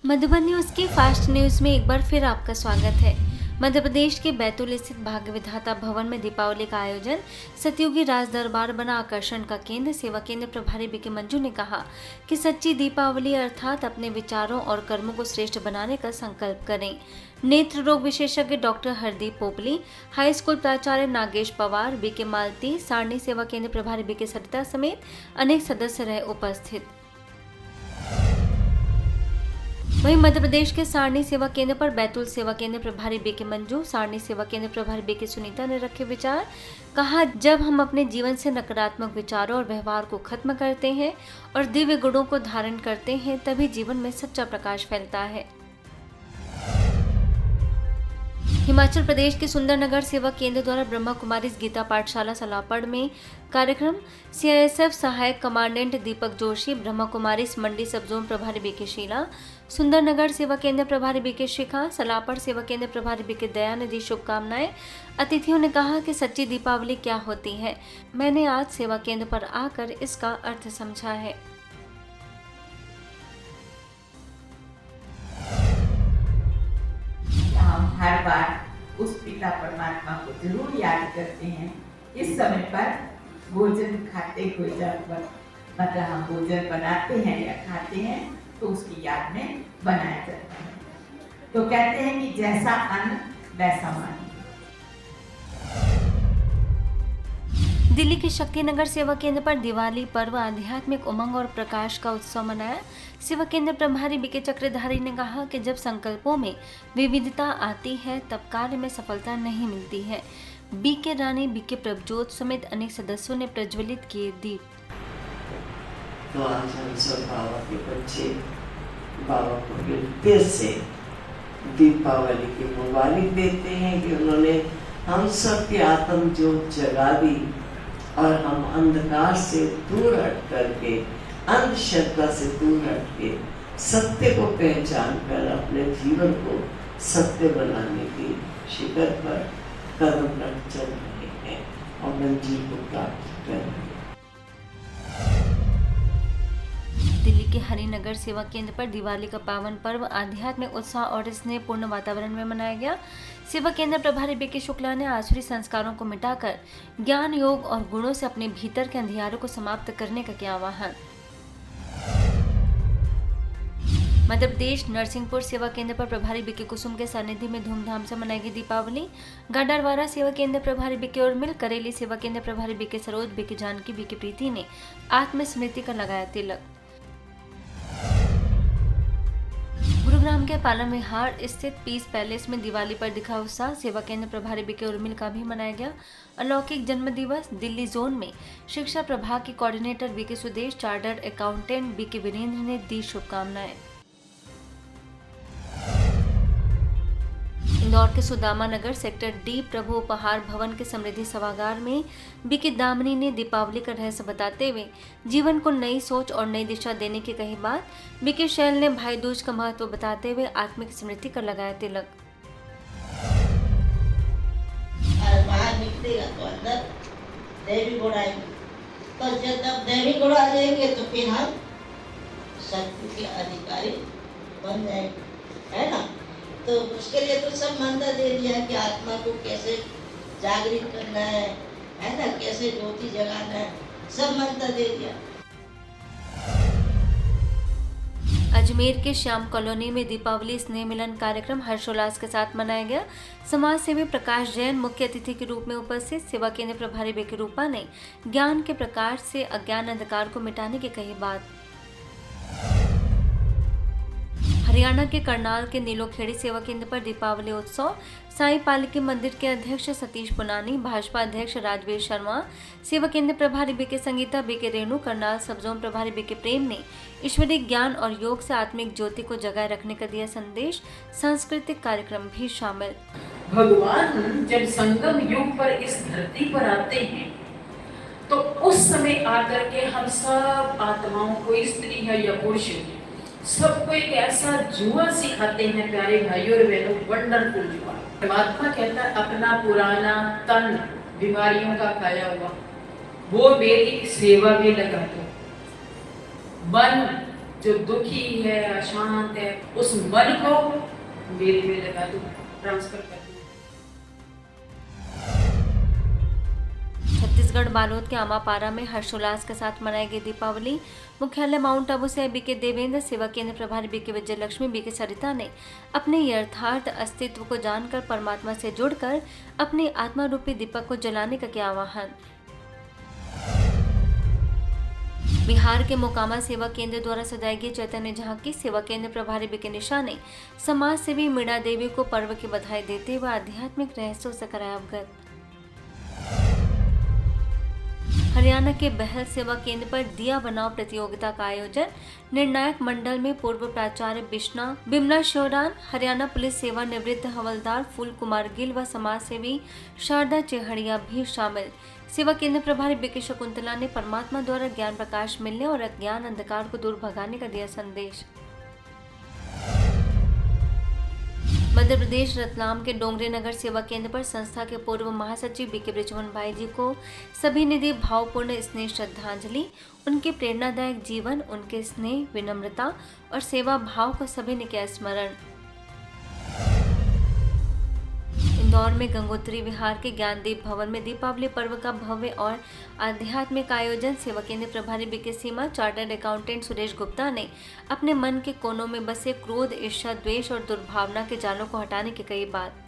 Madhuban news की fast news में एक बार फिर आपका स्वागत है। मध्य प्रदेश के बैतूल स्थित भाग्य विधाता भवन में दीपावली का आयोजन सतयुगी राज दरबार बना आकर्षण का केंद्र। सेवा केंद्र प्रभारी बीके मंजू ने कहा कि सच्ची दीपावली अर्थात अपने विचारों और कर्मों को श्रेष्ठ बनाने का संकल्प करें। नेत्र रोग विशेषज्ञ doctor Hardeep Popli, high school प्राचार्य नागेश पवार, बीके मालती, सारणी सेवा केंद्र प्रभारी बीके सरिता समेत अनेक सदस्य रहे उपस्थित। वहीं मध्य प्रदेश के सारणी सेवा केंद्र पर बैतूल सेवा केंद्र प्रभारी बीके मंजू, सारणी सेवा केंद्र प्रभारी बीके सुनीता ने रखे विचार। कहा, जब हम अपने जीवन से नकारात्मक विचारों और व्यवहार को खत्म करते हैं और दिव्य गुणों को धारण करते हैं, तभी जीवन में सच्चा प्रकाश फैलता है। हिमाचल प्रदेश के सुंदरनगर सेवा केंद्र द्वारा ब्रह्मा कुमारीज गीता पाठशाला सलापड़ में कार्यक्रम। सीआईएसएफ सहायक कमांडेंट दीपक जोशी, ब्रह्मा कुमारीज मंडी सब जोन प्रभारी बीके शीला, सुंदरनगर सेवा केंद्र प्रभारी बीके शिखा, सलापड़ सेवा केंद्र प्रभारी बीके दया ने दी शुभकामनाएं। अतिथियों ने कहा कि सच्ची दीपावली क्या होती है, मैंने आज सेवा केंद्र पर आकर इसका अर्थ समझा है। हम हर बार उस पिता परमात्मा को जरूर याद करते हैं। इस समय पर भोजन खाते हुए जब मतलब हम भोजन बनाते हैं या खाते हैं तो उसकी याद में बनाया जाता है। तो कहते हैं कि जैसा अन्न वैसा मन। दिल्ली के शक्तिनगर सेवा केंद्र पर दिवाली पर्व आध्यात्मिक उमंग और प्रकाश का उत्सव मनाया। सेवा केंद्र प्रभारी बीके चक्रधारी ने कहा कि जब संकल्पों में विविधता आती है तब कार्य में सफलता नहीं मिलती है। बीके रानी, बीके प्रभजोत समेत अनेक सदस्यों ने प्रज्वलित किए दीप। तो आज हम सब बाबा के बच्चे बाबा को दिल से दीपावली की मुबारक देते हैं कि उन्होंने हम सब की आत्म ज्योत जगा दी और हम अंधकार से दूर हट करके, अंधश्रद्धा से दूर हट के सत्य को पहचान कर अपने जीवन को सत्य बनाने की शिखर पर कदम रख चल रहे हैं और मंजिल को प्राप्त कर रहे हैं। दिल्ली के हरिनगर सेवा केंद्र पर दिवाली का पावन पर्व आध्यात्मिक उत्साह और स्नेहपूर्ण वातावरण में मनाया गया। सेवा केंद्र प्रभारी बीके शुक्ला ने आसुरी संस्कारों को मिटाकर ज्ञान, योग और गुणों से अपने भीतर के अंधियारों को समाप्त करने का किया आह्वान। मध्य प्रदेश नरसिंहपुर सेवा केंद्र पर प्रभारी बीके कुसुम के सानिध्य में धूमधाम से मनाई गई दीपावली। गाडरवारा सेवा केंद्र प्रभारी बीके उर्मिल, करेली सेवा केंद्र प्रभारी BK Saroj, BK Janaki, BK Preeti ने आत्मस्मृति का लगाया तिलक। गुरुग्राम के पालम विहार स्थित पीस पैलेस में दिवाली पर दिखा उत्साह। सेवा केंद्र प्रभारी बीके उर्मिल का भी मनाया गया अलौकिक जन्म दिवस। दिल्ली जोन में शिक्षा प्रभाग के coordinator BK Sudesh, chartered accountant BK Virendra ने दी शुभकामनाएं। इंदौर के सुदामा नगर सेक्टर डी प्रभु उपहार भवन के समृद्धि सभागार में बीके दामनी ने दीपावली का रहस्य बताते हुए जीवन को नई सोच और नई दिशा देने की कही बात। बीके शैल ने भाई दूज का महत्व बताते हुए आत्मिक स्मृति का लगाया तिलक। बाहर निकलेगा तो अंदर देवी गुण आएंगे, तो जब देवी गुण आ जाएंगे तो फिर हम सत्य के अधिकारी बन जाएंगे, है ना। तो उसके लिए तो सब मंत्र दे दिया कि आत्मा को कैसे जागृत करना है ना, कैसे ज्योति जगाना है, सब मंत्र दे दिया। अजमेर के श्याम कॉलोनी में दीपावली स्नेह मिलन कार्यक्रम हर्षोल्लास के साथ मनाया गया। समाज सेवी प्रकाश जैन मुख्य अतिथि के रूप में उपस्थित। सेवा केंद्र प्रभारी बीके रूपा ने ज्ञान के प्रकाश से अज्ञान अंधकार को मिटाने की कही बात। हरियाणा के करनाल के नीलोखेड़ी सेवा केंद्र पर दीपावली उत्सव। साईं पालकी मंदिर के अध्यक्ष सतीश पुनानी, भाजपा अध्यक्ष राजवीर शर्मा, सेवा केंद्र प्रभारी बीके संगीता, बीके रेणु, करनाल सब जोन प्रभारी बीके प्रेम ने ईश्वरीय ज्ञान और योग से आत्मिक ज्योति को जगाए रखने का दिया संदेश। सांस्कृतिक कार्यक्रम भी शामिल। भगवान जब संगम युग पर इस धरती पर आते हैं तो उस समय आकर के हम सब आत्माओं को, स्त्री है या पुरुष, सबको एक ऐसा जुआ सिखाते हैं प्यारे भाइयों और बहनों, वंडरफुल जुआ। परमात्मा कहता है अपना पुराना तन बीमारियों का खाया हुआ वो मेरी सेवा में लगा दो, मन जो दुखी है, अशांत है, उस मन को मेरे में लगा दूं, ट्रांसफर कर दूं। छत्तीसगढ़ बालोद के आमापारा में हर्षोल्लास के साथ मनाई गई दीपावली। मुख्यालय माउंट आबू से बीके देवेंद्र, सेवा केंद्र प्रभारी बीके विजय लक्ष्मी, बीके सरिता ने अपने यथार्थ अस्तित्व को जानकर परमात्मा से जुड़कर अपने आत्मा रूपी दीपक को जलाने का किया आह्वान। बिहार के मोकामा सेवा केंद्र द्वारा सजाई गई चैतन्य झांकी, सेवा केंद्र प्रभारी बीके निशा ने समाज सेवी मीणा देवी को पर्व की बधाई देते हुए आध्यात्मिक रहस्यों से कराया अवगत। हरियाणा के बहल सेवा केंद्र पर दिया बनाओ प्रतियोगिता का आयोजन। निर्णायक मंडल में पूर्व प्राचार्य बिमला शोरान, हरियाणा पुलिस सेवा निवृत्त हवलदार फूल कुमार गिल व समाज सेवी शारदा चेहड़िया भी शामिल। सेवा केंद्र प्रभारी बीके शकुंतला ने परमात्मा द्वारा ज्ञान प्रकाश मिलने और अज्ञान अंधकार को दूर भगाने का दिया संदेश। मध्य प्रदेश रतलाम के डोंगरी नगर सेवा केंद्र पर संस्था के पूर्व महासचिव बीके बृजमोहन भाई जी को सभी ने दी भावपूर्ण स्नेह श्रद्धांजलि। उनके प्रेरणादायक जीवन, उनके स्नेह, विनम्रता और सेवा भाव को सभी ने किया स्मरण। इंदौर में गंगोत्री विहार के ज्ञानदीप भवन में दीपावली पर्व का भव्य और आध्यात्मिक आयोजन। सेवा केंद्र प्रभारी बीके सीमा, चार्टर्ड अकाउंटेंट सुरेश गुप्ता ने अपने मन के कोनों में बसे क्रोध, ईर्ष्या, द्वेष और दुर्भावना के जालों को हटाने की कही बात।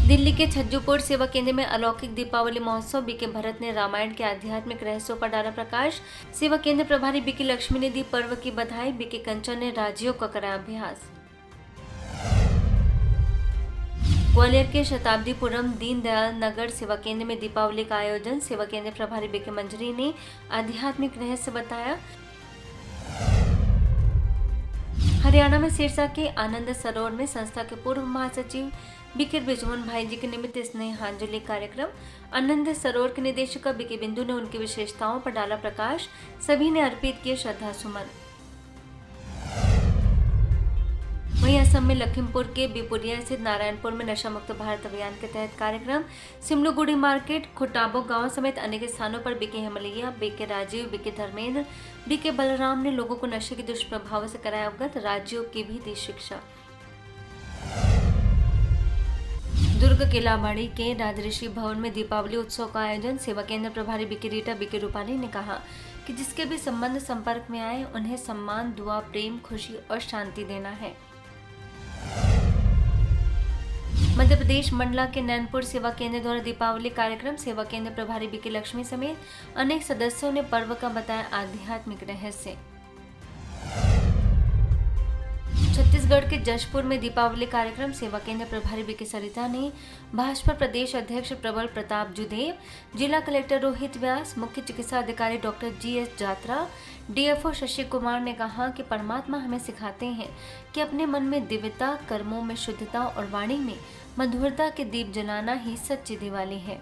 दिल्ली के छज्जूपुर सेवा केंद्र में अलौकिक दीपावली महोत्सव। बीके भरत ने रामायण के आध्यात्मिक रहस्यों पर डाला प्रकाश। सेवा केंद्र प्रभारी बीके लक्ष्मी ने दी पर्व की बधाई। बीके कंचन ने राज्यों का कराया अभ्यास। ग्वालियर के शताब्दीपुरम दीनदयाल नगर सेवा केंद्र में दीपावली का आयोजन। सेवा केंद्र प्रभारी बीके मंजरी ने आध्यात्मिक रहस्य बताया। हरियाणा में सिरसा के आनंद सरोवर में संस्था के पूर्व महासचिव बीके बृजमोहन भाई जी के निमित्त स्नेहांजलि कार्यक्रम। आनंद सरोवर के निदेशक बीके बिंदु ने उनकी विशेषताओं पर डाला प्रकाश। सभी ने अर्पित किए श्रद्धा सुमन। वहीं असम में लखीमपुर के बिपुरिया स्थित नारायणपुर में नशा मुक्त भारत अभियान के तहत कार्यक्रम। सिमलुगुड़ी मार्केट, खुटाबो गांव समेत अनेक स्थानों पर BK Himlaiya, BK Rajeev, BK Dharmendra, BK Balram ने लोगों को नशे के दुष्प्रभाव से कराया अवगत। राज्यों की भी दी शिक्षा। दुर्ग किलाबाड़ी के राजऋषि भवन में दीपावली उत्सव का आयोजन। सेवा केंद्र प्रभारी बीके रीटा, बीके रूपाली ने कहा कि जिसके भी संबंध संपर्क में आए उन्हें सम्मान, दुआ, प्रेम, खुशी और शांति देना है। मध्य प्रदेश मंडला के नैनपुर सेवा केंद्र द्वारा दीपावली कार्यक्रम। सेवा केंद्र प्रभारी बीके लक्ष्मी समेत अनेक सदस्यों ने पर्व का बताया आध्यात्मिक रहस्य। छत्तीसगढ़ के जशपुर में दीपावली कार्यक्रम। सेवा केंद्र प्रभारी बीके सरिता ने भाजपा प्रदेश अध्यक्ष प्रबल प्रताप जुदेव, जिला कलेक्टर रोहित व्यास, मुख्य चिकित्सा अधिकारी डॉक्टर GS जात्रा, DFO शशि कुमार ने कहा कि परमात्मा हमें सिखाते हैं कि अपने मन में दिव्यता, कर्मों में शुद्धता और वाणी में मधुरता के दीप जलाना ही सच्ची दिवाली है।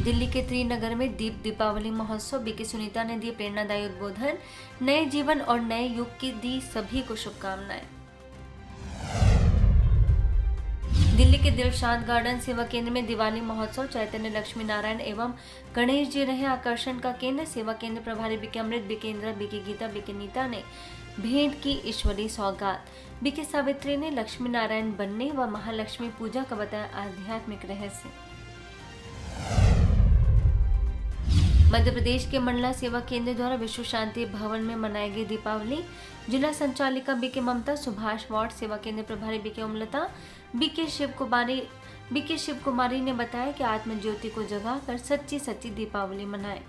दिल्ली के त्रिनगर में दीपावली महोत्सव। बीके सुनीता ने दी प्रेरणादायी उद्बोधन। नए जीवन और नए युग की दी सभी को शुभकामनाएं। दिल्ली के दिलशाद गार्डन सेवा केंद्र में दिवाली महोत्सव। चैतन्य, लक्ष्मी नारायण एवं गणेश जी रहे आकर्षण का केंद्र। सेवा केंद्र प्रभारी BK Amrit, BK Indira, BK Geeta, BK Neeta ने भेंट की ईश्वरीय सौगात। बीके सावित्री ने लक्ष्मी नारायण बनने व महालक्ष्मी पूजा का बताया आध्यात्मिक रहस्य। मध्य प्रदेश के मंडला सेवा केंद्र द्वारा विश्व शांति भवन में मनाई गई दीपावली। जिला संचालिका बीके ममता, सुभाष वार्ड सेवा केंद्र प्रभारी बीके उमलता, बीके शिव कुमारी ने बताया कि आत्म ज्योति को जगाकर सच्ची दीपावली मनाएं।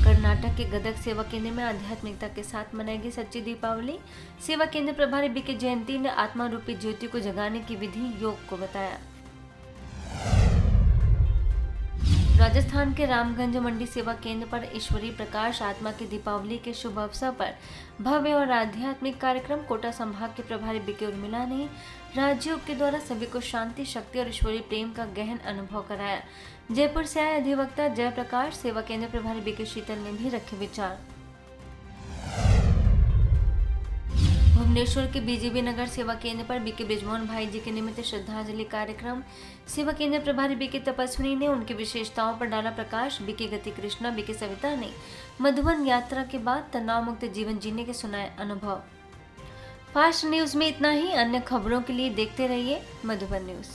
कर्नाटक के गदग सेवा केंद्र में आध्यात्मिकता के साथ मनाई गई सच्ची दीपावली। सेवा केंद्र प्रभारी बीके जयंती ने आत्मा रूपी ज्योति को जगाने की विधि योग को बताया। राजस्थान के रामगंज मंडी सेवा केंद्र पर ईश्वरीय प्रकाश आत्मा की दीपावली के शुभ अवसर पर भव्य और आध्यात्मिक कार्यक्रम। कोटा संभाग के प्रभारी बीके उर्मिला ने राजयोग के द्वारा सभी को शांति, शक्ति और ईश्वरीय प्रेम का गहन अनुभव कराया। जयपुर से आए अधिवक्ता जयप्रकाश, सेवा केंद्र प्रभारी बीके शीतल ने भी रखे विचार। भुवनेश्वर के बीजेपी नगर सेवा केंद्र पर बीके बृजमोहन भाई जी के निमित्त श्रद्धांजलि कार्यक्रम। सेवा केंद्र प्रभारी बीके तपस्विनी ने उनकी विशेषताओं पर डाला प्रकाश। बीके गति कृष्णा, बीके सविता ने मधुबन यात्रा के बाद तनाव मुक्त जीवन जीने के सुनाए अनुभव। फास्ट न्यूज में इतना ही। अन्य खबरों के लिए देखते रहिए मधुबन न्यूज।